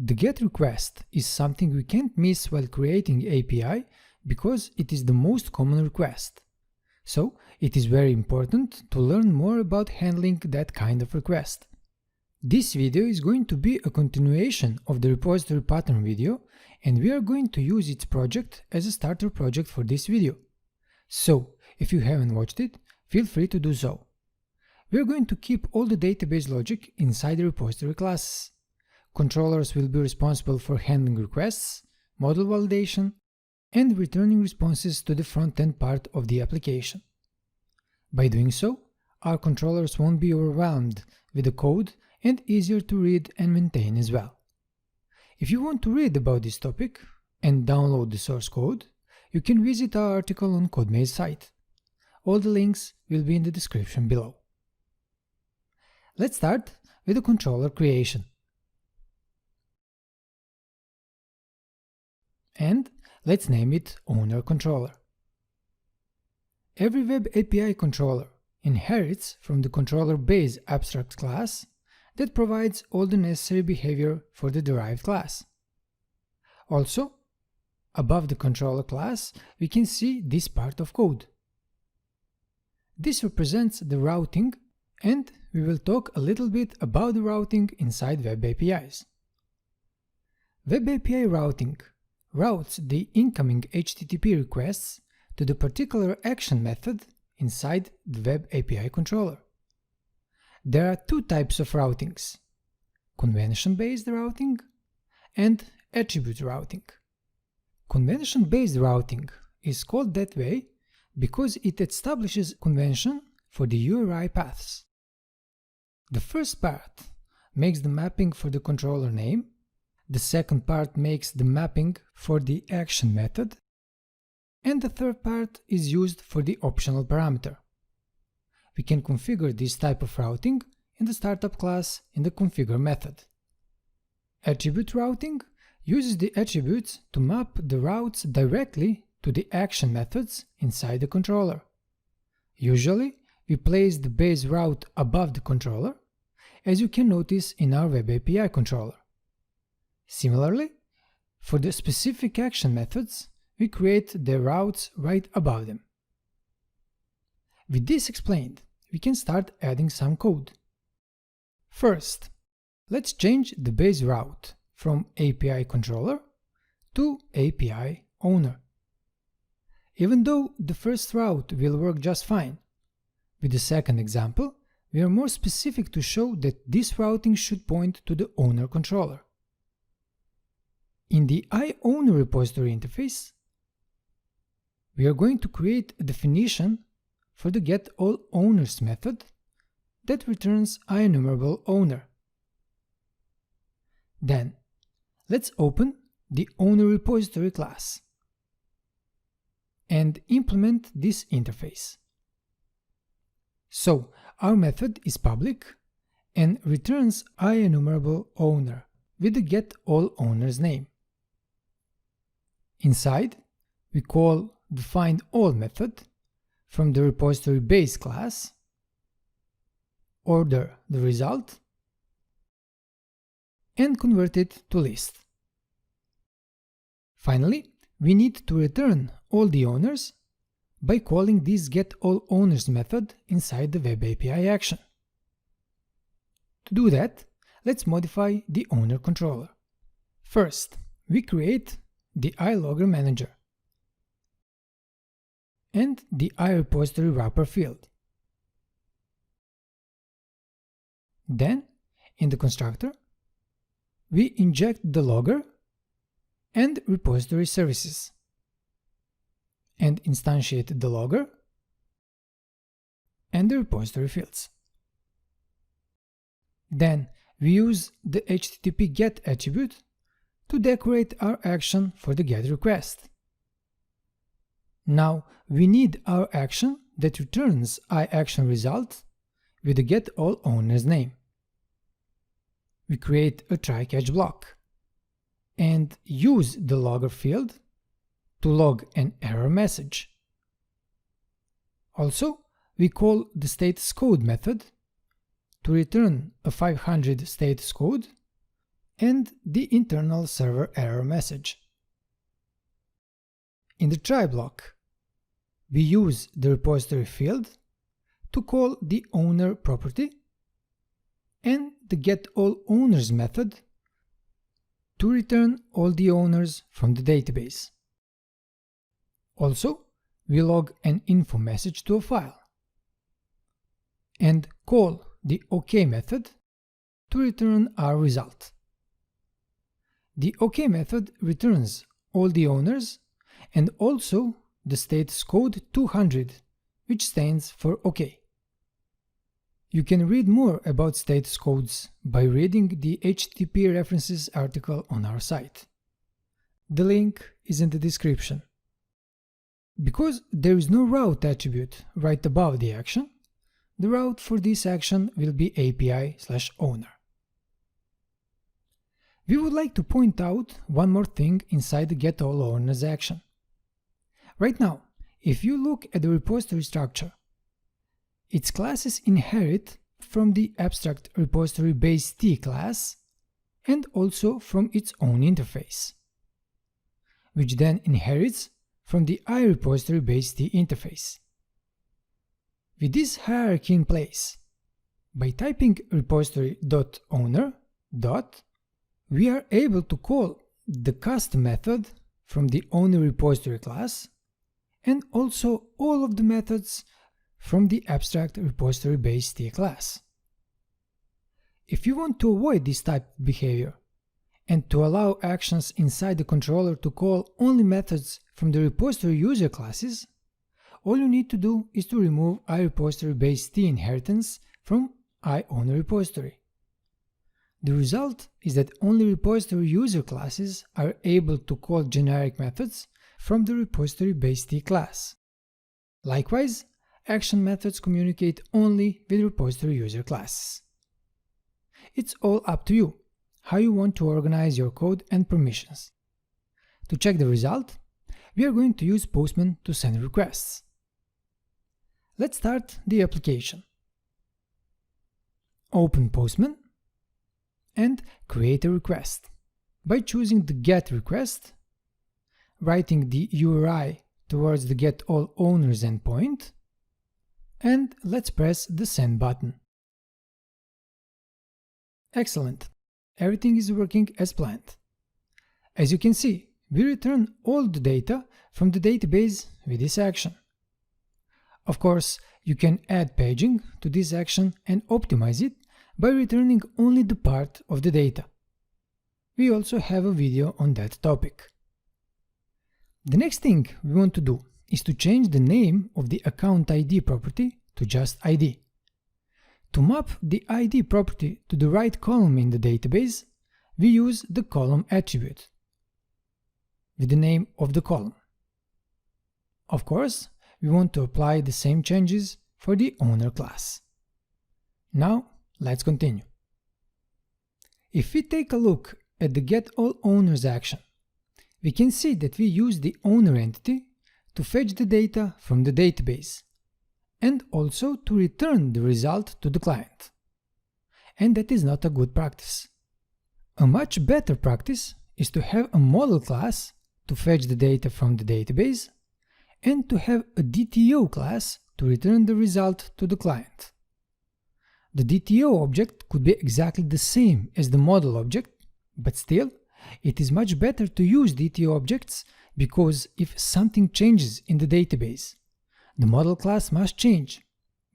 The GET request is something we can't miss while creating API because it is the most common request. So it is very important to learn more about handling that kind of request. This video is going to be a continuation of the repository pattern video, and we are going to use its project as a starter project for this video. So if you haven't watched it, feel free to do so. We are going to keep all the database logic inside the repository classes. Controllers will be responsible for handling requests, model validation, and returning responses to the front-end part of the application. By doing so, our controllers won't be overwhelmed with the code and easier to read and maintain as well. If you want to read about this topic and download the source code, you can visit our article on CodeMaze site. All the links will be in the description below. Let's start with the controller creation. And let's name it Owner Controller. Every Web API controller inherits from the controller base abstract class that provides all the necessary behavior for the derived class. Also, above the controller class, we can see this part of code. This represents the routing, and we will talk a little bit about the routing inside Web APIs. Web API routing routes the incoming HTTP requests to the particular action method inside the Web API controller. There are two types of routings: convention-based routing and attribute routing. Convention-based routing is called that way because it establishes convention for the URI paths. The first part makes the mapping for the controller name. The second part makes the mapping for the action method, and the third part is used for the optional parameter. We can configure this type of routing in the startup class in the configure method. Attribute routing uses the attributes to map the routes directly to the action methods inside the controller. Usually, we place the base route above the controller, as you can notice in our Web API controller. Similarly, for the specific action methods, we create the routes right above them. With this explained, we can start adding some code. First, let's change the base route from API controller to API owner. Even though the first route will work just fine, with the second example, we are more specific to show that this routing should point to the owner controller. In the iOwner repository interface, we are going to create a definition for the GetAllOwners method that returns IEnumerable owner. Then, let's open the owner repository class and implement this interface. So, our method is public and returns IEnumerable owner with the GetAllOwners name. Inside, we call the findAll method from the repository base class, order the result, and convert it to list. Finally, we need to return all the owners by calling this GetAllOwners method inside the Web API action. To do that, let's modify the owner controller. First, we create the iLogger manager and the iRepository wrapper field. Then, in the constructor, we inject the logger and repository services and instantiate the logger and the repository fields. Then we use the HTTP GET attribute to decorate our action for the GET request. Now we need our action that returns iActionResult with the GetAllOwners name. We create a try-catch block and use the logger field to log an error message. Also, we call the status code method to return a 500 status code and the internal server error message. In the try block, we use the repository field to call the owner property and the GetAllOwners method to return all the owners from the database. Also, we log an info message to a file and call the OK method to return our result. The OK method returns all the owners and also the status code 200, which stands for OK. You can read more about status codes by reading the HTTP references article on our site. The link is in the description. Because there is no route attribute right above the action, the route for this action will be API/owner. We would like to point out one more thing inside the GetAllOwners action. Right now, if you look at the repository structure, its classes inherit from the abstract repository base T class and also from its own interface, which then inherits from the iRepository base T interface. With this hierarchy in place, by typing repository.owner, we are able to call the custom method from the owner repository class and also all of the methods from the abstract repository base T class. If you want to avoid this type of behavior and to allow actions inside the controller to call only methods from the repository user classes, all you need to do is to remove iRepository base T inheritance from iOwner repository. The result is that only repository user classes are able to call generic methods from the repository base T class. Likewise, action methods communicate only with repository user classes. It's all up to you how you want to organize your code and permissions. To check the result, we are going to use Postman to send requests. Let's start the application. Open Postman and create a request by choosing the GET request, writing the URI towards the GetAllOwners endpoint, and let's press the send button. Excellent! Everything is working as planned. As you can see, we return all the data from the database with this action. Of course, you can add paging to this action and optimize it by returning only the part of the data. We also have a video on that topic. The next thing we want to do is to change the name of the account ID property to just ID. To map the ID property to the right column in the database, we use the column attribute with the name of the column. Of course, we want to apply the same changes for the owner class. Now, let's continue. If we take a look at the GetAllOwners action, we can see that we use the owner entity to fetch the data from the database and also to return the result to the client. And that is not a good practice. A much better practice is to have a model class to fetch the data from the database and to have a DTO class to return the result to the client. The DTO object could be exactly the same as the model object, but still, it is much better to use DTO objects because if something changes in the database, the model class must change,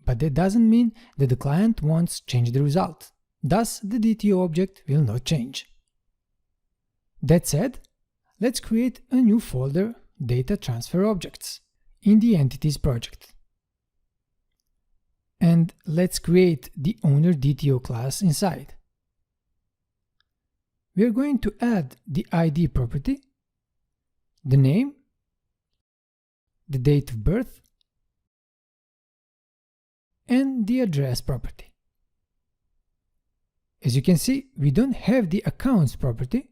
but that doesn't mean that the client wants to change the result. Thus, the DTO object will not change. That said, let's create a new folder, Data Transfer Objects, in the Entities project. And let's create the owner DTO class inside. We are going to add the ID property, the name, the date of birth, and the address property. As you can see, we don't have the accounts property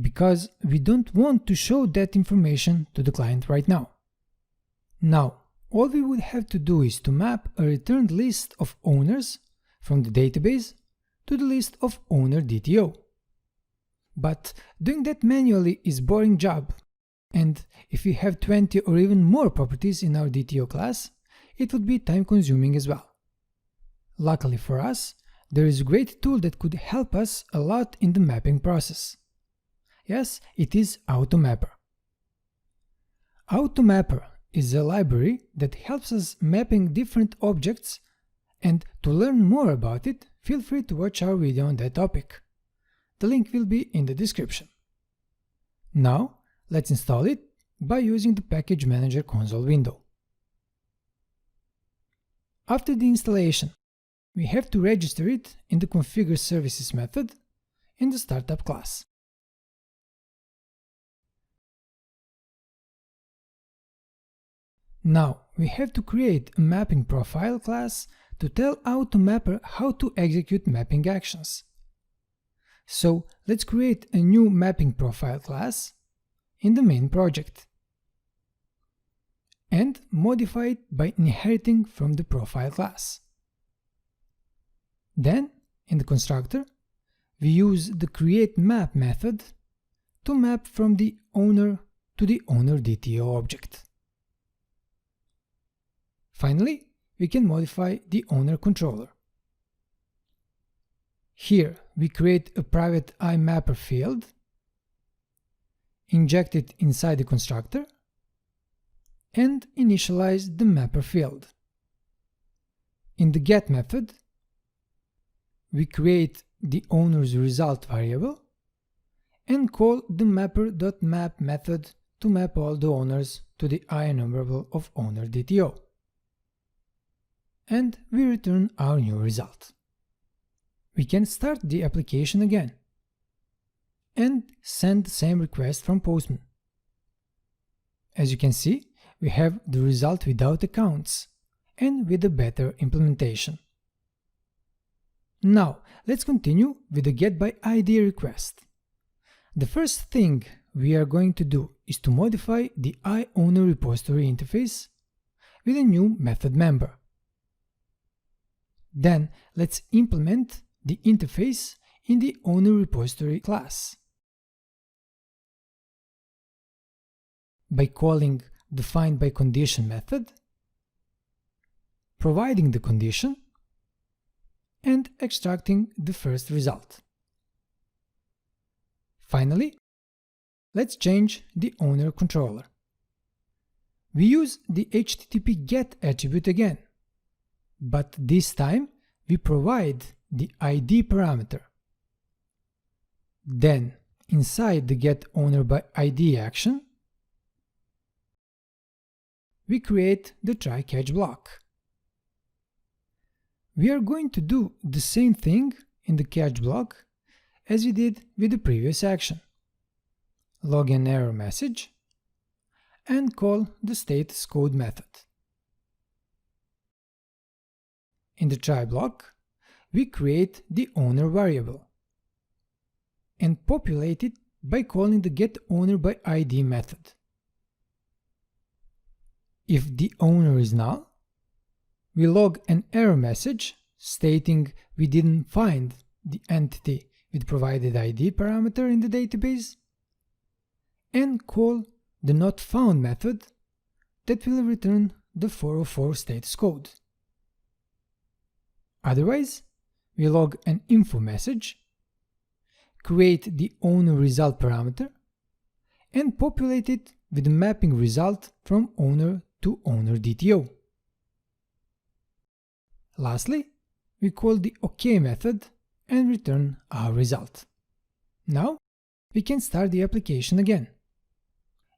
because we don't want to show that information to the client right now. Now, all we would have to do is to map a returned list of owners from the database to the list of owner DTO. But doing that manually is a boring job, and if we have 20 or even more properties in our DTO class, it would be time-consuming as well. Luckily for us, there is a great tool that could help us a lot in the mapping process. Yes, it is AutoMapper. AutoMapper is a library that helps us mapping different objects, and to learn more about it, feel free to watch our video on that topic. The link will be in the description. Now, let's install it by using the Package Manager console window. After the installation, we have to register it in the Configure Services method in the Startup class. Now, we have to create a Mapping Profile class to tell AutoMapper how to execute mapping actions. So, let's create a new Mapping Profile class in the main project and modify it by inheriting from the Profile class. Then, in the constructor, we use the createMap method to map from the owner to the owner DTO object. Finally, we can modify the owner controller. Here, we create a private IMapper field, inject it inside the constructor, and initialize the mapper field. In the get method, we create the owner's result variable and call the mapper.map method to map all the owners to the IEnumerable of owner DTO. And we return our new result. We can start the application again and send the same request from Postman. As you can see, we have the result without accounts and with a better implementation. Now, let's continue with the GetById request. The first thing we are going to do is to modify the iOwner repository interface with a new method member. Then, let's implement the interface in the owner repository class by calling the findByCondition method, providing the condition, and extracting the first result. Finally, let's change the owner controller. We use the HTTP GET attribute again, but this time we provide the ID parameter. Then, inside the getOwnerById action, we create the try-catch block. We are going to do the same thing in the catch block as we did with the previous action. Log an error message and call the status code method. In the try block, we create the owner variable and populate it by calling the getOwnerById method. If the owner is null, we log an error message stating we didn't find the entity with provided ID parameter in the database and call the notFound method that will return the 404 status code. Otherwise, we log an info message, create the owner result parameter, and populate it with the mapping result from owner to owner DTO. Lastly, we call the OK method and return our result. Now, we can start the application again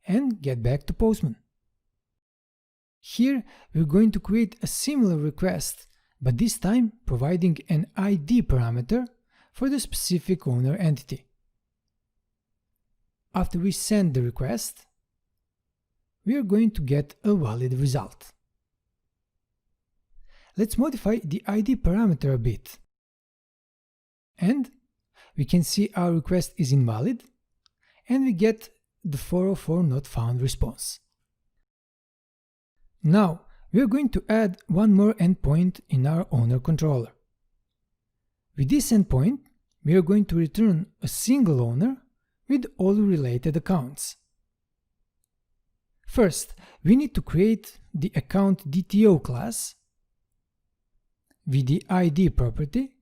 and get back to Postman. Here, we're going to create a similar request, but this time providing an ID parameter for the specific owner entity. After we send the request, we are going to get a valid result. Let's modify the ID parameter a bit. And we can see our request is invalid, and we get the 404 not found response. Now, we are going to add one more endpoint in our owner controller. With this endpoint, we are going to return a single owner with all related accounts. First, we need to create the account DTO class with the ID property,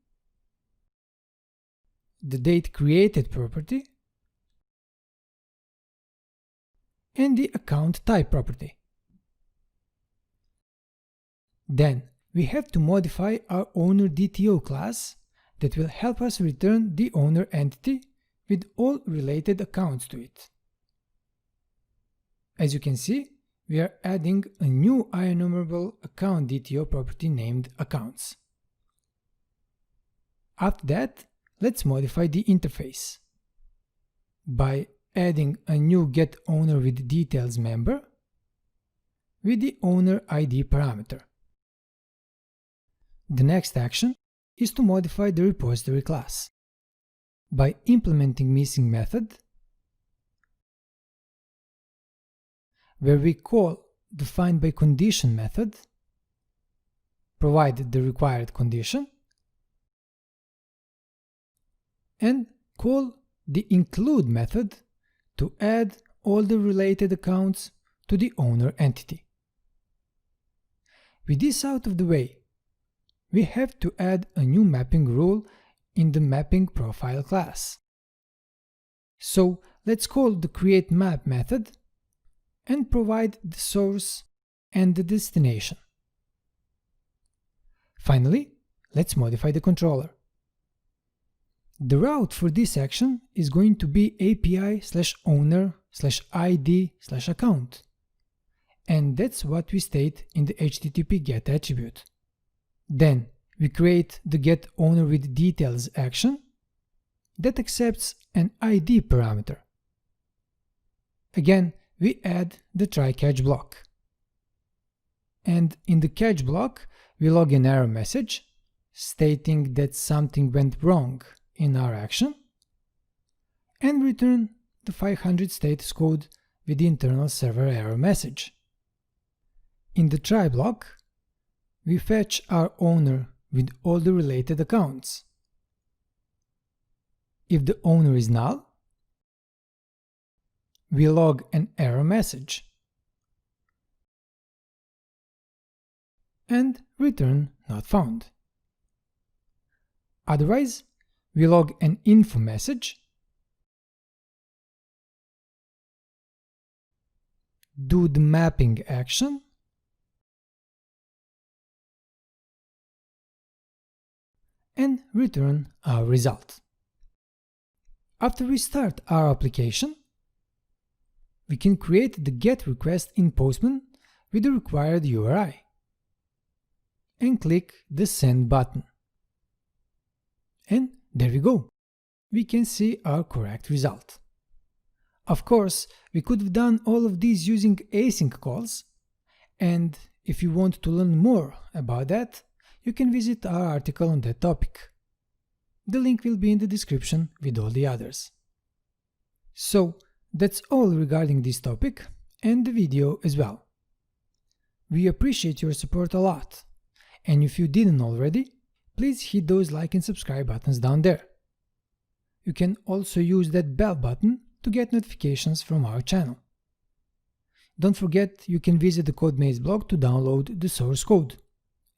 the date created property, and the account type property. Then, we have to modify our owner DTO class that will help us return the owner entity with all related accounts to it. As you can see, we are adding a new IEnumerable account DTO property named accounts. After that, let's modify the interface by adding a new GetOwnerWithDetails member with the owner ID parameter. The next action is to modify the repository class by implementing missing method, where we call the findByCondition method, provide the required condition, and call the include method to add all the related accounts to the owner entity. With this out of the way, we have to add a new mapping rule in the mapping profile class. So let's call the createMap method and provide the source and the destination. Finally, let's modify the controller. The route for this action is going to be API/owner/ID/account, and that's what we state in the HTTP GET attribute. Then we create the GetOwnerWithDetails action that accepts an ID parameter. Again, we add the try-catch block. And in the catch block, we log an error message stating that something went wrong in our action, and return the 500 status code with the internal server error message. In the try block, we fetch our owner with all the related accounts. If the owner is null, we log an error message and return not found. Otherwise, we log an info message, do the mapping action, and return our result. After we start our application, we can create the GET request in Postman with the required URI and click the Send button. And there we go. We can see our correct result. Of course, we could have done all of these using async calls, and if you want to learn more about that, you can visit our article on that topic. The link will be in the description with all the others. So, that's all regarding this topic and the video as well. We appreciate your support a lot, and if you didn't already, please hit those like and subscribe buttons down there. You can also use that bell button to get notifications from our channel. Don't forget, you can visit the CodeMaze blog to download the source code,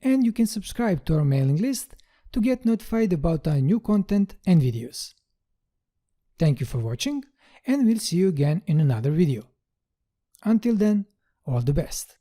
and you can subscribe to our mailing list to get notified about our new content and videos. Thank you for watching, and we'll see you again in another video. Until then, all the best.